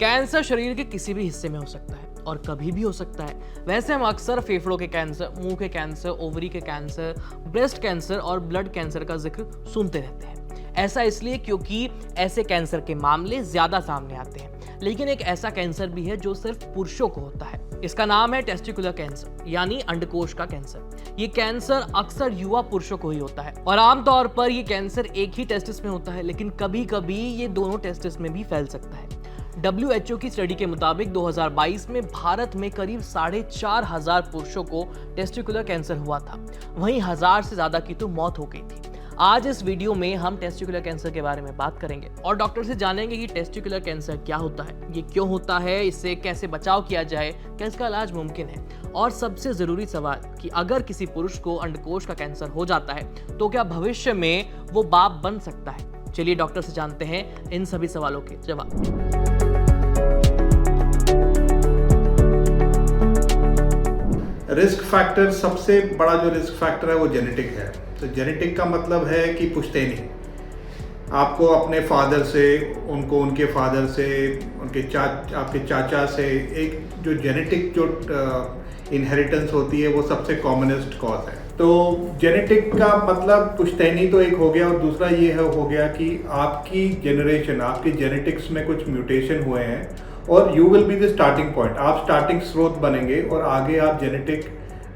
Cancer शरीर के किसी भी हिस्से में हो सकता है और कभी भी हो सकता है। वैसे हम अक्सर फेफड़ों के कैंसर, मुंह के कैंसर, ओवरी के कैंसर, ब्रेस्ट कैंसर और ब्लड कैंसर का जिक्र सुनते रहते हैं। ऐसा इसलिए क्योंकि ऐसे कैंसर के मामले ज्यादा सामने आते हैं। लेकिन एक ऐसा कैंसर भी है जो सिर्फ पुरुषों को होता है। इसका नाम है टेस्टिकुलर कैंसर, यानी अंडकोश का कैंसर। ये कैंसर अक्सर युवा पुरुषों को ही होता है और आमतौर पर ये कैंसर एक ही टेस्टिस में होता है, लेकिन कभी कभी ये दोनों टेस्टिस में भी फैल सकता है। WHO की स्टडी के मुताबिक 2022 में भारत में करीब 4,500 पुरुषों को टेस्टिकुलर कैंसर हुआ था। वहीं 1000 से ज्यादा की तो मौत हो गई थी। आज इस वीडियो में हम टेस्टिकुलर कैंसर के बारे में बात करेंगे और डॉक्टर से जानेंगे कि टेस्टिकुलर कैंसर क्या होता है, ये क्यों होता है, इससे कैसे बचाव किया जाए, क्या इसका इलाज मुमकिन है, और सबसे जरूरी सवाल कि अगर किसी पुरुष को अंडकोश का कैंसर हो जाता है तो क्या भविष्य में वो बाप बन सकता है। चलिए डॉक्टर से जानते हैं इन सभी सवालों के जवाब। रिस्क फैक्टर, सबसे बड़ा जो रिस्क फैक्टर है वो जेनेटिक है। तो जेनेटिक का मतलब है कि पुश्तैनी। आपको अपने फादर से, उनको उनके फादर से, आपके चाचा से एक जो जेनेटिक जो इनहेरिटेंस होती है वो सबसे कॉमनेस्ट कॉज है। तो जेनेटिक का मतलब पुश्तैनी तो एक हो गया, और दूसरा ये हो गया कि आपकी जनरेशन, आपकी जेनेटिक्स में कुछ म्यूटेशन हुए हैं और you will be the starting point. आप स्टार्टिंग स्रोत बनेंगे और आगे आप जेनेटिक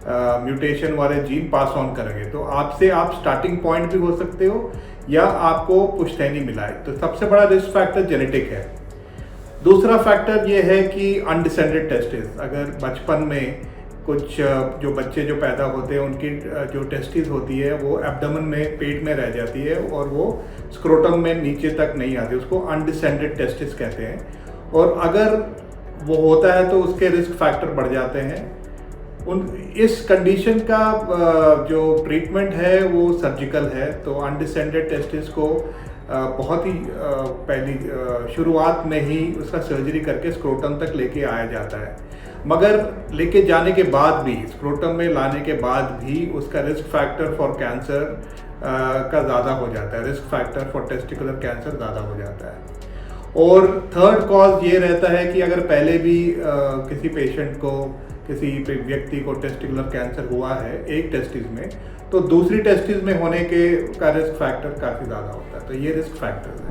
म्यूटेशन वाले जीन पास ऑन करेंगे। तो आपसे आप स्टार्टिंग पॉइंट भी हो सकते हो या आपको पुश्तैनी मिला है। तो सबसे बड़ा रिस्क फैक्टर जेनेटिक है। दूसरा फैक्टर ये है कि अनडिसेंडेड टेस्टिस। अगर बचपन में कुछ जो बच्चे जो पैदा होते हैं उनकी जो टेस्टिस होती है वो एब्डोमेन में, पेट में रह जाती है और वो स्क्रोटम में नीचे तक नहीं आती, उसको अनडिसेंडेड टेस्टिस कहते हैं। और अगर वो होता है तो उसके रिस्क फैक्टर बढ़ जाते हैं। इस कंडीशन का जो ट्रीटमेंट है वो सर्जिकल है। तो अनडिसेंडेड टेस्टिस को बहुत ही पहली शुरुआत में ही उसका सर्जरी करके स्क्रोटम तक लेके आया जाता है। मगर लेके जाने के बाद भी, स्क्रोटम में लाने के बाद भी उसका रिस्क फैक्टर फॉर कैंसर का ज़्यादा हो जाता है। Risk factor for testicular cancer ज़्यादा हो जाता है। और थर्ड कॉज ये रहता है कि अगर पहले भी किसी पेशेंट को, किसी व्यक्ति को टेस्टिकुलर कैंसर हुआ है एक टेस्टिस में, तो दूसरी टेस्टिस में होने का रिस्क फैक्टर काफ़ी ज़्यादा होता है। तो ये रिस्क फैक्टर्स हैं।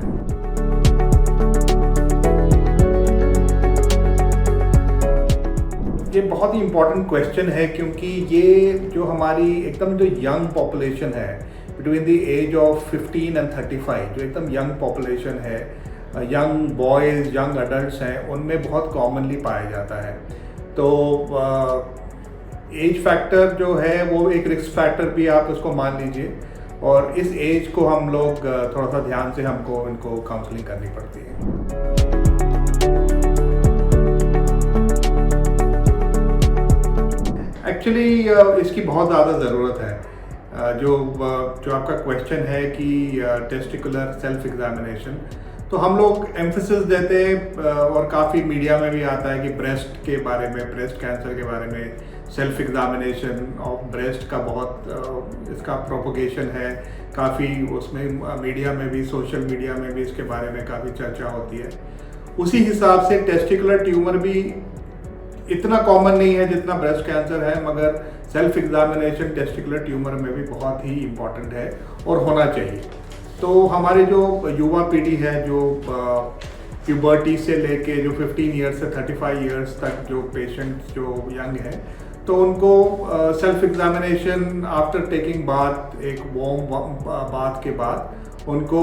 ये बहुत ही इम्पोर्टेंट क्वेश्चन है क्योंकि ये जो हमारी एकदम जो यंग पॉपुलेशन है, between the age of 15 and 35, जो एकदम यंग पॉपुलेशन है, यंग बॉयज़, यंग अडल्ट हैं, उनमें बहुत कॉमनली पाया जाता है। तो एज फैक्टर जो है वो एक रिस्क फैक्टर भी आप उसको मान लीजिए, और इस एज को हम लोग थोड़ा सा ध्यान से हमको इनको काउंसलिंग करनी पड़ती है। एक्चुअली इसकी बहुत ज़्यादा ज़रूरत है। जो आपका क्वेश्चन है कि टेस्टिकुलर सेल्फ एग्जामिनेशन, तो हम लोग एम्फेसिस देते हैं और काफ़ी मीडिया में भी आता है कि ब्रेस्ट के बारे में, ब्रेस्ट कैंसर के बारे में सेल्फ एग्जामिनेशन ऑफ ब्रेस्ट का बहुत इसका प्रोपोगेशन है। काफ़ी उसमें मीडिया में भी, सोशल मीडिया में भी इसके बारे में काफ़ी चर्चा होती है। उसी हिसाब से टेस्टिकुलर ट्यूमर भी इतना कॉमन नहीं है जितना ब्रेस्ट कैंसर है, मगर सेल्फ एग्जामिनेशन टेस्टिकुलर ट्यूमर में भी बहुत ही इम्पॉर्टेंट है और होना चाहिए। तो हमारे जो युवा पीढ़ी है, जो प्यूबर्टी से लेके जो 15 ईयर्स से 35 ईयर्स तक जो पेशेंट्स जो यंग हैं, तो उनको self examination after taking bath, एक वार्म बाथ के बाद उनको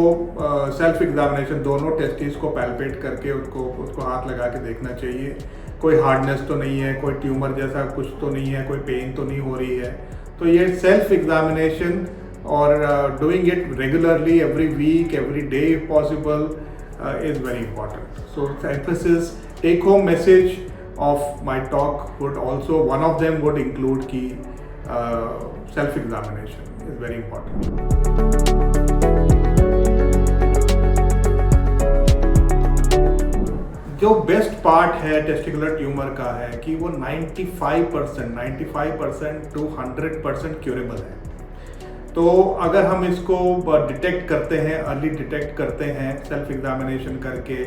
सेल्फ एग्जामिनेशन दोनों टेस्टिस को पैल्पेट करके उसको हाथ लगा के देखना चाहिए। कोई हार्डनेस तो नहीं है, कोई ट्यूमर जैसा कुछ तो नहीं है, कोई पेन तो नहीं हो रही है। तो ये सेल्फ एग्जामिनेशन और doing it regularly every week, every day if possible is very important. So the emphasis, take home message of my talk would also, one of them would include कि self examination is very important. जो best part है testicular tumour का है कि वो 95% to 100% curable है। तो अगर हम इसको डिटेक्ट करते हैं, अर्ली डिटेक्ट करते हैं सेल्फ एग्जामिनेशन करके,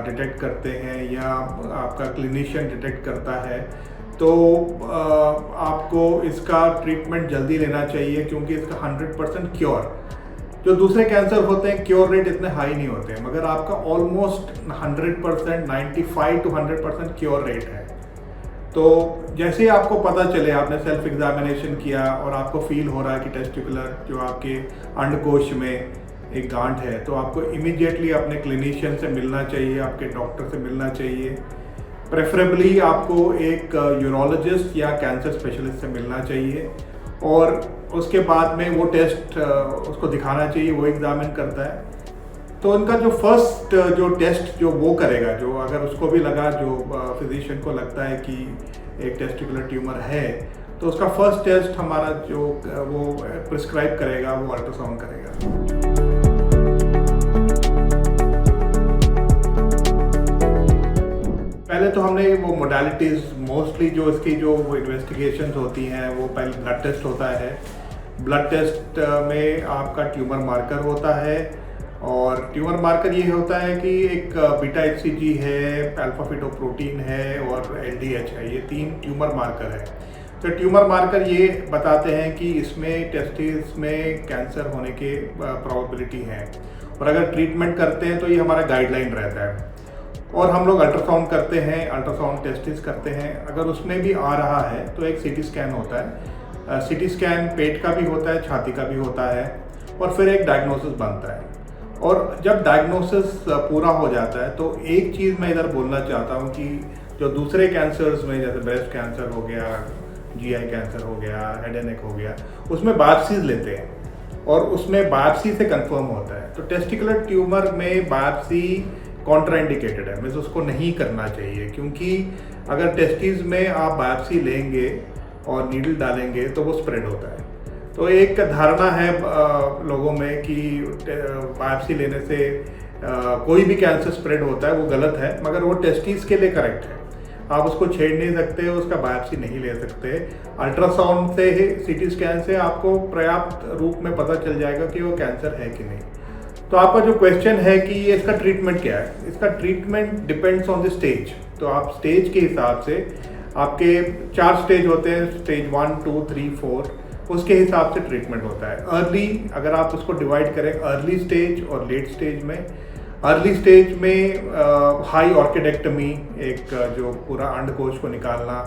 डिटेक्ट करते हैं या आपका क्लिनिशियन डिटेक्ट करता है, तो आपको इसका ट्रीटमेंट जल्दी लेना चाहिए, क्योंकि इसका 100% क्योर, जो दूसरे कैंसर होते हैं क्योर रेट इतने हाई नहीं होते हैं, मगर आपका ऑलमोस्ट 100%, 95 to 100% क्योर रेट है। तो जैसे ही आपको पता चले, आपने सेल्फ एग्जामिनेशन किया और आपको फील हो रहा है कि टेस्टिकुलर जो आपके अंडकोश में एक गांठ है, तो आपको इमीडिएटली अपने क्लिनिशियन से मिलना चाहिए, आपके डॉक्टर से मिलना चाहिए। प्रेफरेबली आपको एक यूरोलॉजिस्ट या कैंसर स्पेशलिस्ट से मिलना चाहिए, और उसके बाद में वो टेस्ट उसको दिखाना चाहिए, वो एग्जामिन करता है। तो उनका जो फर्स्ट जो टेस्ट जो वो करेगा, जो अगर उसको भी लगा, जो फिजिशियन को लगता है कि एक टेस्टिकुलर ट्यूमर है, तो उसका फर्स्ट टेस्ट हमारा जो वो प्रिस्क्राइब करेगा, वो अल्ट्रासाउंड करेगा। पहले तो हमने वो मोडालिटीज़, मोस्टली जो इसकी जो इन्वेस्टिगेशंस होती हैं, वो पहले ब्लड टेस्ट होता है। ब्लड टेस्ट में आपका ट्यूमर मार्कर होता है, और ट्यूमर मार्कर ये होता है कि एक बीटा HCG है, अल्फा फीटोप्रोटीन है और LDH है, ये 3 ट्यूमर मार्कर है। तो ट्यूमर मार्कर ये बताते हैं कि इसमें टेस्टिस में कैंसर होने के प्रोबेबिलिटी है, और अगर ट्रीटमेंट करते हैं तो ये हमारा गाइडलाइन रहता है। और हम लोग अल्ट्रासाउंड करते हैं, अल्ट्रासाउंड टेस्टिस करते हैं, अगर उसमें भी आ रहा है तो एक CT स्कैन होता है। CT स्कैन पेट का भी होता है, छाती का भी होता है, और फिर एक डायग्नोसिस बनता है। और जब डायग्नोसिस पूरा हो जाता है, तो एक चीज़ मैं इधर बोलना चाहता हूँ कि जो दूसरे कैंसर्स में, जैसे ब्रेस्ट कैंसर हो गया, GI कैंसर हो गया, हेड एंड नेक हो गया, उसमें बायोप्सीज लेते हैं, और उसमें बायोप्सी से कंफर्म होता है। तो टेस्टिकुलर ट्यूमर में बायोप्सी कॉन्ट्राइंडिकेटेड है, मीन्स उसको नहीं करना चाहिए, क्योंकि अगर टेस्टिस में आप बायोप्सी लेंगे और नीडल डालेंगे तो वो स्प्रेड होता है। तो एक धारणा है लोगों में कि बायोप्सी लेने से कोई भी कैंसर स्प्रेड होता है, वो गलत है, मगर वो टेस्टिस के लिए करेक्ट है। आप उसको छेड़ नहीं सकते, उसका बायोप्सी नहीं ले सकते। अल्ट्रासाउंड से, CT स्कैन से आपको पर्याप्त रूप में पता चल जाएगा कि वो कैंसर है कि नहीं। तो आपका जो क्वेश्चन है कि ये इसका ट्रीटमेंट क्या है, इसका treatment depends on the stage. तो आप स्टेज के हिसाब से, आपके 4 स्टेज होते हैं, स्टेज 1, 2, 3, 4, उसके हिसाब से ट्रीटमेंट होता है। अर्ली, अगर आप उसको डिवाइड करें अर्ली स्टेज और लेट स्टेज में, अर्ली स्टेज में हाई ऑर्किडेक्टमी, एक जो पूरा अंडकोश को निकालना,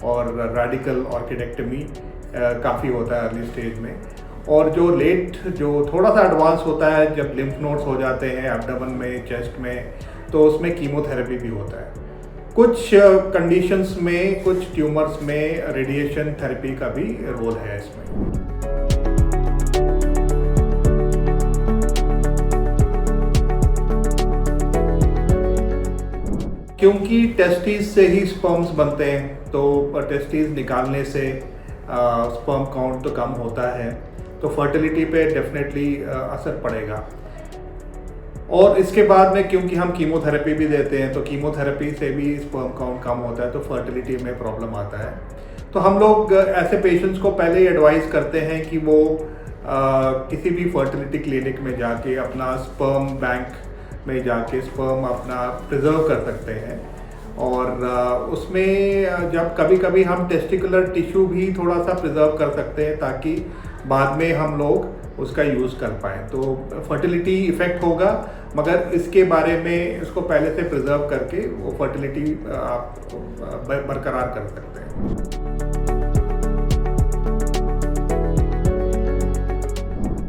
और रेडिकल ऑर्किडेक्टमी काफ़ी होता है अर्ली स्टेज में। और जो लेट, जो थोड़ा सा एडवांस होता है, जब लिम्फ नोड्स हो जाते हैं एब्डोमेन में, चेस्ट में, तो उसमें कीमोथेरेपी भी होता है। कुछ कंडीशंस में, कुछ ट्यूमर्स में रेडिएशन थेरेपी का भी रोल है इसमें। क्योंकि टेस्टिस से ही स्पर्म्स बनते हैं, तो टेस्टिस निकालने से स्पर्म काउंट तो कम होता है, तो फर्टिलिटी पे डेफिनेटली असर पड़ेगा। और इसके बाद में क्योंकि हम कीमोथेरेपी भी देते हैं, तो कीमोथेरेपी से भी स्पर्म काउंट कम होता है, तो फर्टिलिटी में प्रॉब्लम आता है। तो हम लोग ऐसे पेशेंट्स को पहले ही एडवाइस करते हैं कि वो किसी भी फर्टिलिटी क्लिनिक में जाके अपना स्पर्म बैंक में जाके स्पर्म अपना प्रिजर्व कर सकते हैं। और उसमें जब कभी कभी हम टेस्टिकुलर टिश्यू भी थोड़ा सा प्रिजर्व कर सकते हैं, ताकि बाद में हम लोग उसका यूज़ कर पाएँ। तो फर्टिलिटी इफ़ेक्ट होगा, मगर इसके बारे में इसको पहले से प्रिजर्व करके वो फर्टिलिटी आप बरकरार कर सकते हैं।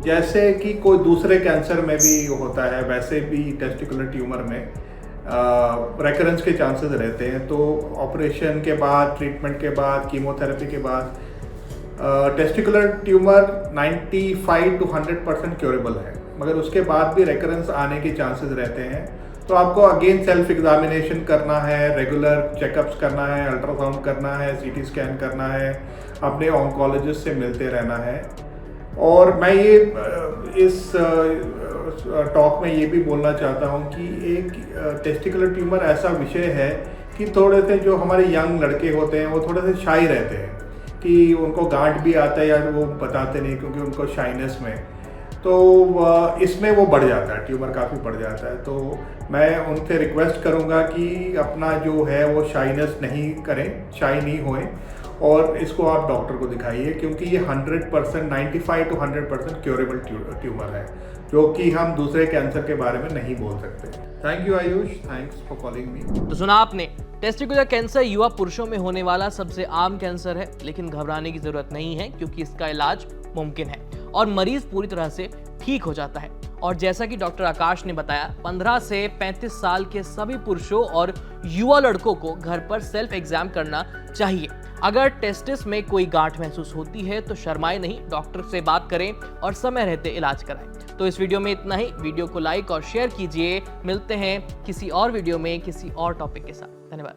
जैसे कि कोई दूसरे कैंसर में भी होता है, वैसे भी टेस्टिकुलर ट्यूमर में रेकरेंस के चांसेस रहते हैं। तो ऑपरेशन के बाद, ट्रीटमेंट के बाद, कीमोथेरेपी के बाद टेस्टिकुलर ट्यूमर 95 to 100% क्योरेबल है, मगर उसके बाद भी रेकरेंस आने के चांसेस रहते हैं। तो आपको अगेन सेल्फ एग्जामिनेशन करना है, रेगुलर चेकअप्स करना है, अल्ट्रासाउंड करना है, CT स्कैन करना है, अपने ऑन्कोलॉजिस्ट से मिलते रहना है। और मैं ये इस टॉक में ये भी बोलना चाहता हूँ कि एक टेस्टिकुलर ट्यूमर ऐसा विषय है कि थोड़े से जो हमारे यंग लड़के होते हैं, वो थोड़े से शाई रहते हैं कि उनको गांठ भी आता है या वो बताते नहीं, क्योंकि उनको शाइनेस में। तो इसमें वो बढ़ जाता है, ट्यूमर काफ़ी बढ़ जाता है। तो मैं उनसे रिक्वेस्ट करूँगा कि अपना जो है वो शाइनेस नहीं करें, शाई नहीं होएं, और इसको आप डॉक्टर को दिखाइए, क्योंकि ये 100% 95 to 100% क्योरेबल ट्यूमर है, जो कि हम दूसरे कैंसर के बारे में नहीं बोल सकते। Thank you Ayush, thanks for calling me. तो सुना आपने, टेस्टिकुलर कैंसर युवा पुरुषों में होने वाला सबसे आम कैंसर है, लेकिन घबराने की जरूरत नहीं है क्योंकि इसका इलाज मुमकिन है और मरीज पूरी तरह से ठीक हो जाता है। और जैसा कि डॉक्टर आकाश ने बताया, 15 से 35 साल के सभी पुरुषों और युवा लड़कों को घर पर सेल्फ एग्जाम करना चाहिए। अगर टेस्टिस में कोई गांठ महसूस होती है तो शर्माए नहीं, डॉक्टर से बात करें और समय रहते इलाज कराएं। तो इस वीडियो में इतना ही। वीडियो को लाइक और शेयर कीजिए। मिलते हैं किसी और वीडियो में किसी और टॉपिक के साथ। धन्यवाद।